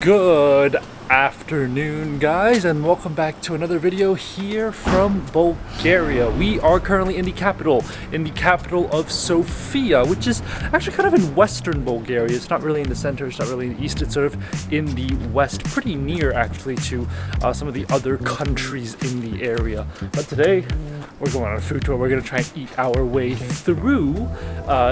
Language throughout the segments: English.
Good afternoon, guys, and welcome back to another video here from Bulgaria. We are currently in the capital of Sofia, which is actually kind of in western Bulgaria. It's not really in the center, it's not really in the east, it's sort of in the west, pretty near actually to some of the other countries in the area. But today we're going on a food tour. We're going to try and eat our way through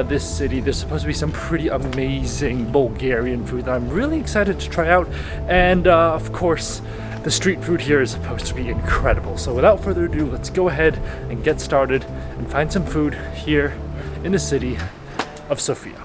this city. There's supposed to be some pretty amazing Bulgarian food that I'm really excited to try out, and of course the street food here is supposed to be incredible. So without further ado, let's go ahead and get started and find some food here in the city of Sofia.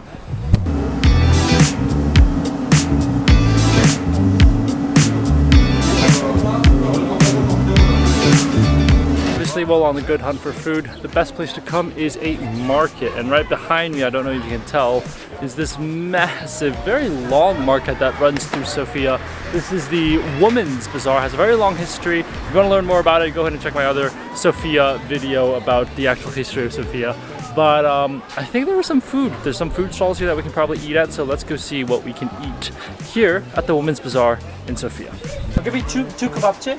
While on the good hunt for food, the best place to come is a market, and right behind me, I don't know if you can tell, is this massive, very long market that runs through Sofia. This is the Women's Bazaar. Has a very long history. If you want to learn more about it, go ahead and check my other Sofia video about the actual history of Sofia. But I think there was some food. There's some food stalls here that we can probably eat at, so let's go see what we can eat here at the Women's Bazaar in Sofia. I'll give you two KEBAPCHE.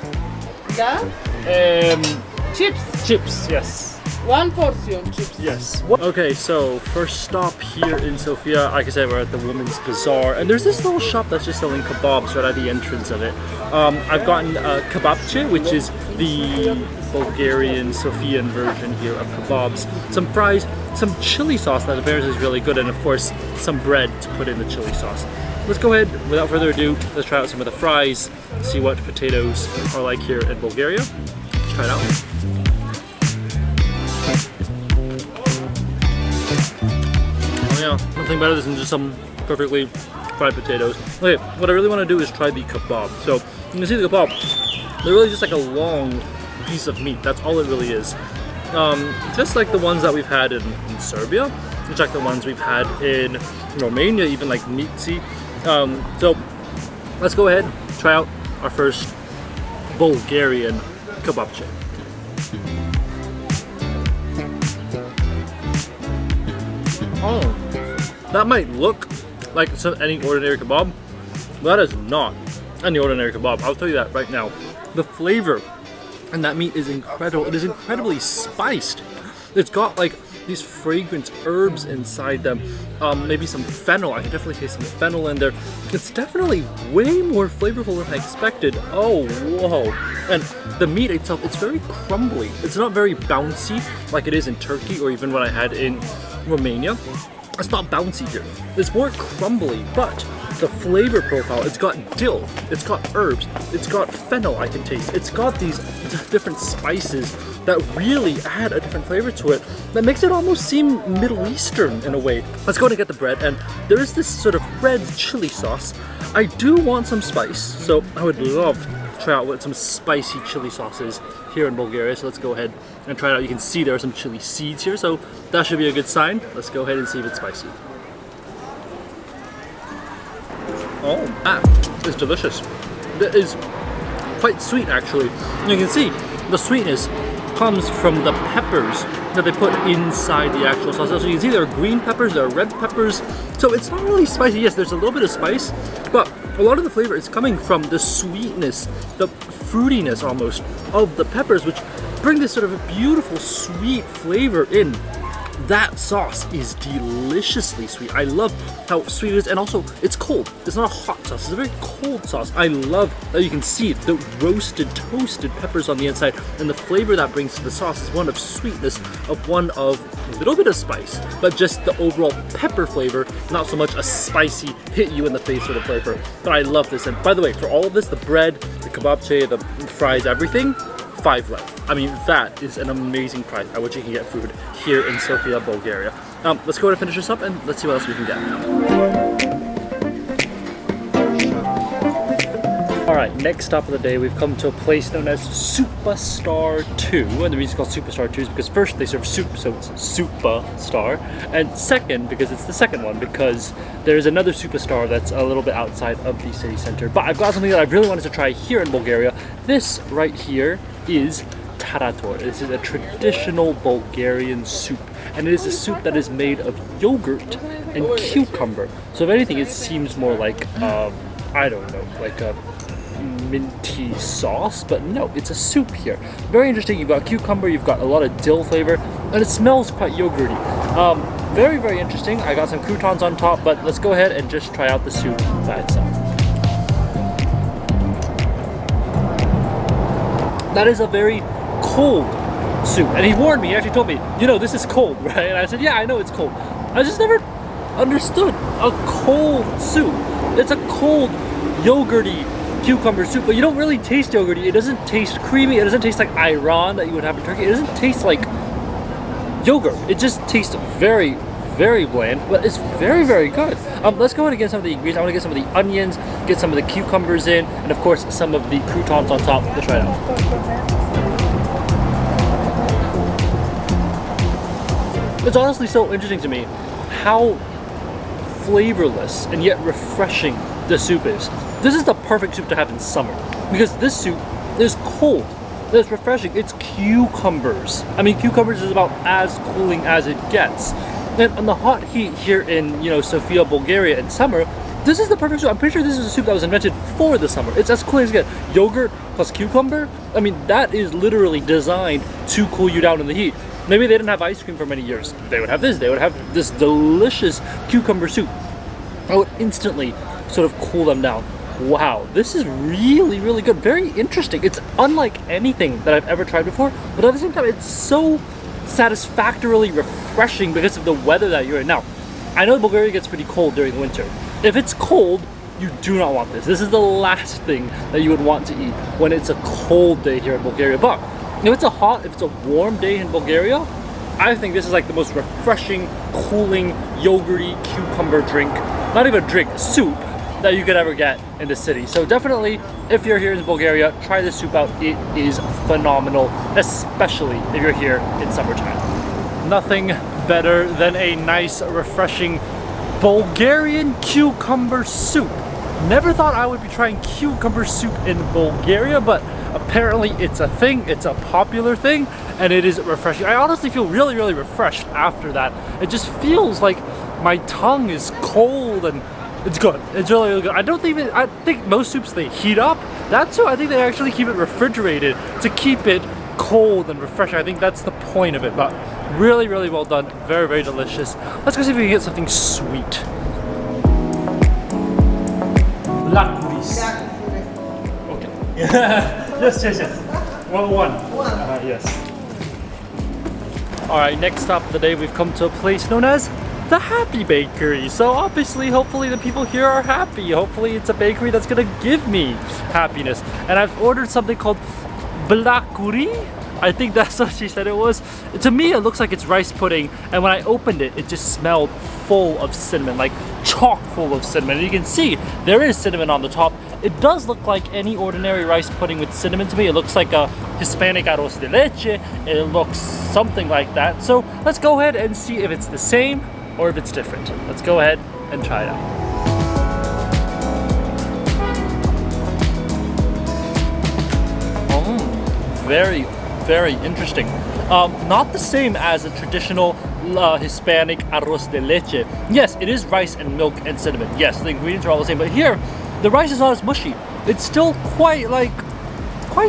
Yeah? Chips. Chips, yes. One portion chips. Yes. Okay, so first stop here in Sofia, like I said, we're at the Women's Bazaar, and there's this little shop that's just selling kebabs right at the entrance of it. I've gotten KEBAPCHE, which is the Bulgarian Sofian version here of kebabs. Some fries, some chili sauce that apparently is really good, and of course some bread to put in the chili sauce. Let's go ahead, without further ado, let's try out some of the fries, see what potatoes are like here in Bulgaria. Let's try it out. Yeah, nothing better than just some perfectly fried potatoes. Okay, what I really want to do is try the kebab. So you can see the kebab, they're really just like a long piece of meat. That's all it really is. Just like the ones that we've had in Serbia, just like the ones we've had in Romania, even like mitzi. So let's go ahead, try out our first Bulgarian KEBAPCHE. Oh, that might look like any ordinary kebab. That is not any ordinary kebab. I'll tell you that right now. The flavor in that meat is incredible. It is incredibly spiced. It's got like these fragrant herbs inside them. Maybe some fennel. I can definitely taste some fennel in there. It's definitely way more flavorful than I expected. Oh, whoa. And the meat itself, it's very crumbly. It's not very bouncy like it is in Turkey or even what I had in Romania. It's not bouncy here. It's more crumbly, but the flavor profile, it's got dill, it's got herbs, it's got fennel I can taste. It's got these different spices that really add a different flavor to it that makes it almost seem Middle Eastern in a way. Let's go and get the bread, and there is this sort of red chili sauce. I do want some spice, so I would love to try out what some spicy chili sauces here in Bulgaria. So let's go ahead and try it out. You can see there are some chili seeds here, so that should be a good sign. Let's go ahead and see if it's spicy. Oh, that is delicious. That is quite sweet actually. You can see the sweetness comes from the peppers that they put inside the actual sauce. So you can see there are green peppers, there are red peppers. So it's not really spicy. Yes, there's a little bit of spice, but a lot of the flavor is coming from the sweetness, the fruitiness almost of the peppers, which bring this sort of a beautiful sweet flavor in. That sauce is deliciously sweet. I love how sweet it is, and also it's cold. It's not a hot sauce, it's a very cold sauce. I love that you can see the roasted, toasted peppers on the inside, and the flavor that brings to the sauce is one of sweetness, of one of a little bit of spice, but just the overall pepper flavor, not so much a spicy, hit you in the face sort of flavor. But I love this, and by the way, for all of this, the bread, the KEBAPCHE, the fries, everything, 5 left. I mean, that is an amazing price at which you can get food here in Sofia, Bulgaria. Let's go ahead and finish this up and let's see what else we can get. Alright, next stop of the day, we've come to a place known as Superstar 2. And the reason it's called Superstar 2 is because first they serve soup, so it's Superstar. And second, because it's the second one, because there's another Superstar that's a little bit outside of the city center. But I've got something that I really wanted to try here in Bulgaria. This right here is Tarator. This is a traditional Bulgarian soup, and it is a soup that is made of yogurt and cucumber. So if anything, it seems more like I don't know, like a minty sauce, but no, it's a soup here. Very interesting. You've got cucumber, you've got a lot of dill flavor, and it smells quite yogurty. Very, very interesting. I got some croutons on top, but let's go ahead and just try out the soup by itself. That is a very cold soup, and he warned me. He actually told me, you know, this is cold, right? And I said, yeah, I know it's cold. I just never understood a cold soup. It's a cold yogurty cucumber soup, but you don't really taste yogurty. It doesn't taste creamy. It doesn't taste like ayran that you would have in Turkey. It doesn't taste like yogurt. It just tastes very, very bland, but it's very, very good. Let's go ahead and get some of the ingredients. I want to get some of the onions, get some of the cucumbers in, and of course some of the croutons on top. Let's try it out. It's honestly so interesting to me how flavorless and yet refreshing the soup is. This is the perfect soup to have in summer because this soup is cold. It's refreshing. It's cucumbers. I mean, cucumbers is about as cooling as it gets. And on the hot heat here in, you know, Sofia, Bulgaria in summer, this is the perfect soup. I'm pretty sure this is a soup that was invented for the summer. It's as cool as it gets. Yogurt plus cucumber. I mean, that is literally designed to cool you down in the heat. Maybe they didn't have ice cream for many years. They would have this. They would have this delicious cucumber soup. I would instantly sort of cool them down. Wow, this is really, really good. Very interesting. It's unlike anything that I've ever tried before, but at the same time, it's so satisfactorily refreshing because of the weather that you're in. Now, I know Bulgaria gets pretty cold during the winter. If it's cold, you do not want this. This is the last thing that you would want to eat when it's a cold day here in Bulgaria. But if it's a warm day in Bulgaria, I think this is like the most refreshing, cooling, yogurty cucumber drink. Not even a drink, soup that you could ever get in the city. So definitely, if you're here in Bulgaria, try this soup out. It is phenomenal, especially if you're here in summertime. Nothing better than a nice, refreshing Bulgarian cucumber soup. Never thought I would be trying cucumber soup in Bulgaria, but apparently it's a thing, it's a popular thing, and it is refreshing. I honestly feel really, really refreshed after that. It just feels like my tongue is cold and it's good. It's really, really good. I think most soups they heat up. That's too, I think they actually keep it refrigerated to keep it cold and refreshing. I think that's the point of it, but really, really well done. Very, very delicious. Let's go see if we can get something sweet. Lakuris. Okay. Yes. One. Yes. Alright, next stop of the day, we've come to a place known as the Happy Bakery. So obviously, hopefully the people here are happy. Hopefully it's a bakery that's gonna give me happiness. And I've ordered something called blakuri. I think that's what she said it was. To me, it looks like it's rice pudding, and when I opened it, it just smelled full of cinnamon, like chock full of cinnamon. And you can see there is cinnamon on the top. It does look like any ordinary rice pudding with cinnamon to me. It looks like a Hispanic arroz de leche. It looks something like that. So let's go ahead and see if it's the same or if it's different. Let's go ahead and try it out. Very, very interesting. Not the same as a traditional Hispanic arroz de leche. Yes, it is rice and milk and cinnamon. Yes, the ingredients are all the same, but here the rice is not as mushy. It's still quite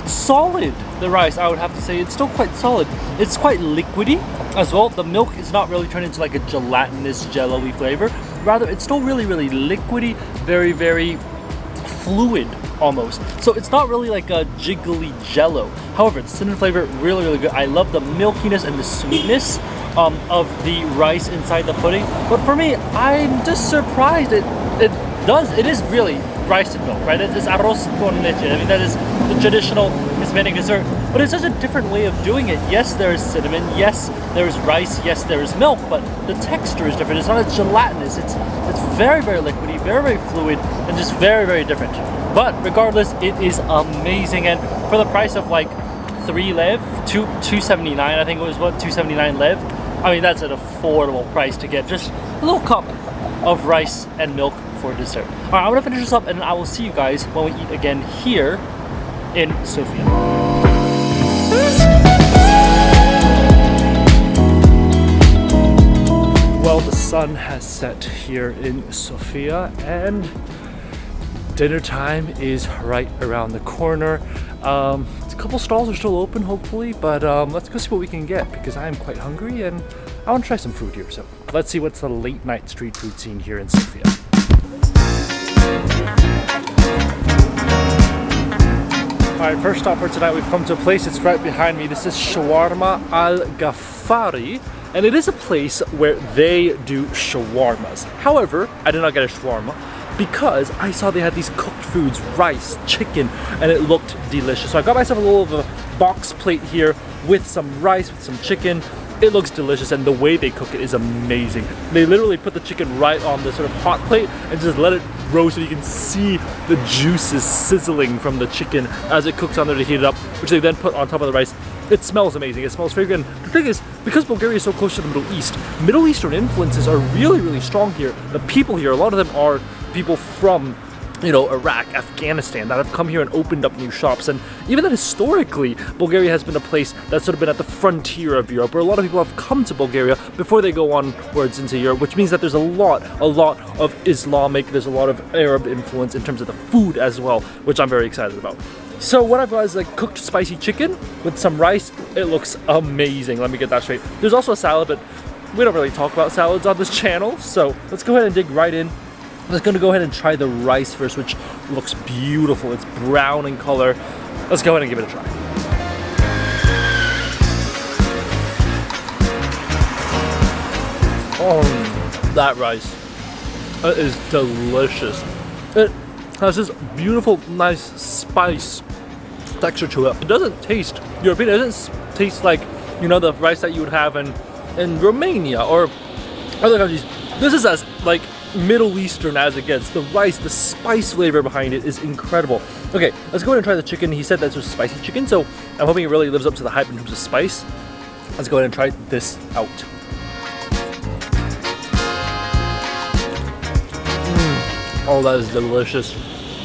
solid. The rice, I would have to say, it's still quite solid. It's quite liquidy as well. The milk is not really turned into like a gelatinous, jello-y flavor. Rather, it's still really, really liquidy, very, very fluid almost. So it's not really like a jiggly jello. However, the cinnamon flavor, really, really good. I love the milkiness and the sweetness of the rice inside the pudding. But for me, I'm just surprised it is really rice and milk, right? It's arroz con leche. I mean, that is the traditional Hispanic dessert, but it's such a different way of doing it. Yes, there is cinnamon. Yes, there is rice. Yes, there is milk, but the texture is different. It's not as gelatinous. It's very, very liquidy, very, very fluid, and just very, very different. But regardless, it is amazing, and for the price of like 3 lev, 279, I think it was, what, 279 lev. I mean, that's an affordable price to get just a little cup of rice and milk for dessert. All right, I'm gonna finish this up, and I will see you guys when we eat again here in Sofia. Well, the sun has set here in Sofia, and dinner time is right around the corner. A couple stalls are still open, hopefully, but let's go see what we can get because I am quite hungry and I want to try some food here. So let's see what's the late night street food scene here in Sofia. Alright, first stop for tonight, we've come to a place that's right behind me. This is Shawarma Al Ghaffari, and it is a place where they do shawarmas. However, I did not get a shawarma because I saw they had these cooked foods, rice, chicken, and it looked delicious. So I got myself a little of a box plate here with some rice, with some chicken. It looks delicious, and the way they cook it is amazing. They literally put the chicken right on the sort of hot plate and just let it roast, and you can see the juices sizzling from the chicken as it cooks on there to heat it up, which they then put on top of the rice. It smells amazing. It smells very good. And the thing is, because Bulgaria is so close to the Middle East, Middle Eastern influences are really, really strong here. The people here, a lot of them are people from, you know, Iraq, Afghanistan, that have come here and opened up new shops. And even that historically, Bulgaria has been a place that's sort of been at the frontier of Europe, where a lot of people have come to Bulgaria before they go onwards into Europe, which means that there's a lot of Islamic, there's a lot of Arab influence in terms of the food as well, which I'm very excited about. So what I've got is like cooked spicy chicken with some rice. It looks amazing. Let me get that straight. There's also a salad, but we don't really talk about salads on this channel, so let's go ahead and dig right in. I'm just gonna go ahead and try the rice first, which looks beautiful. It's brown in color. Let's go ahead and give it a try. Oh, that rice. It is delicious. It has this beautiful, nice spice texture to it. It doesn't taste European. It doesn't taste like, you know, the rice that you would have in Romania or other countries. This is as like Middle Eastern as it gets. The rice, the spice flavor behind it is incredible. Okay, let's go ahead and try the chicken. He said that's just spicy chicken, so I'm hoping it really lives up to the hype in terms of spice. Let's go ahead and try this out. Oh, that is delicious.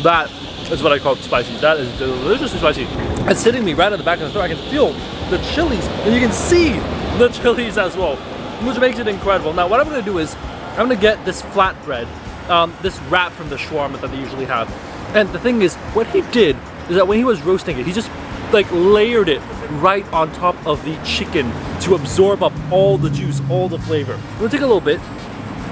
That is what I call spicy. That is deliciously spicy. It's hitting me right at the back of the throat. I can feel the chilies, and you can see the chilies as well, which makes it incredible. Now, what I'm going to do is I'm going to get this flatbread, this wrap from the shawarma that they usually have. And the thing is, what he did is that when he was roasting it, he just like layered it right on top of the chicken to absorb up all the juice, all the flavor. I'm going to take a little bit.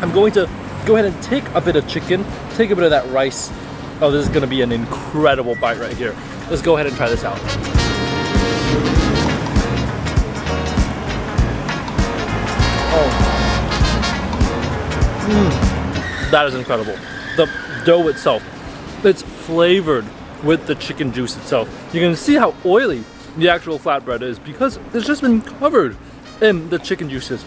I'm going to go ahead and take a bit of chicken, take a bit of that rice. Oh, this is going to be an incredible bite right here. Let's go ahead and try this out. Oh. That is incredible. The dough itself, it's flavored with the chicken juice itself. You can see how oily the actual flatbread is because it's just been covered in the chicken juices.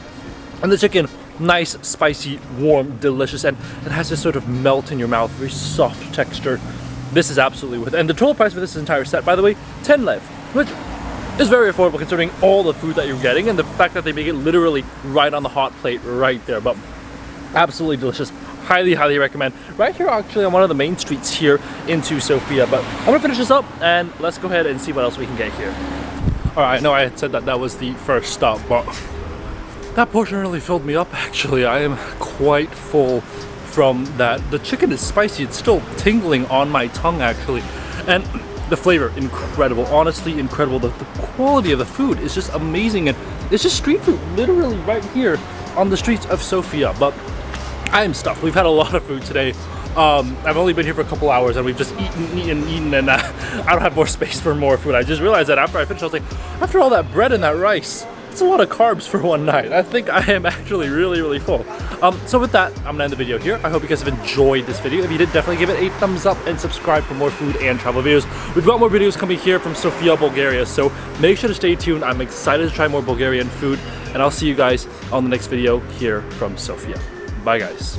And the chicken, nice, spicy, warm, delicious, and it has this sort of melt in your mouth, very soft texture. This is absolutely worth it. And the total price for this entire set, by the way, 10 lev, which is very affordable considering all the food that you're getting and the fact that they make it literally right on the hot plate right there. But absolutely delicious. Highly, highly recommend. Right here actually on one of the main streets here into Sofia. But I'm gonna finish this up and let's go ahead and see what else we can get here. All right, I know I had said that that was the first stop, but that portion really filled me up actually. I am quite full from that. The chicken is spicy. It's still tingling on my tongue actually. And the flavor, incredible. Honestly, incredible. The quality of the food is just amazing. And it's just street food literally right here on the streets of Sofia. But I am stuffed. We've had a lot of food today. I've only been here for a couple hours and we've just eaten, and I don't have more space for more food. I just realized that after I finished, I was like, after all that bread and that rice, it's a lot of carbs for one night. I think I am actually really, really full. So with that, I'm gonna end the video here. I hope you guys have enjoyed this video. If you did, definitely give it a thumbs up and subscribe for more food and travel videos. We've got more videos coming here from Sofia, Bulgaria, so make sure to stay tuned. I'm excited to try more Bulgarian food, and I'll see you guys on the next video here from Sofia. Bye guys.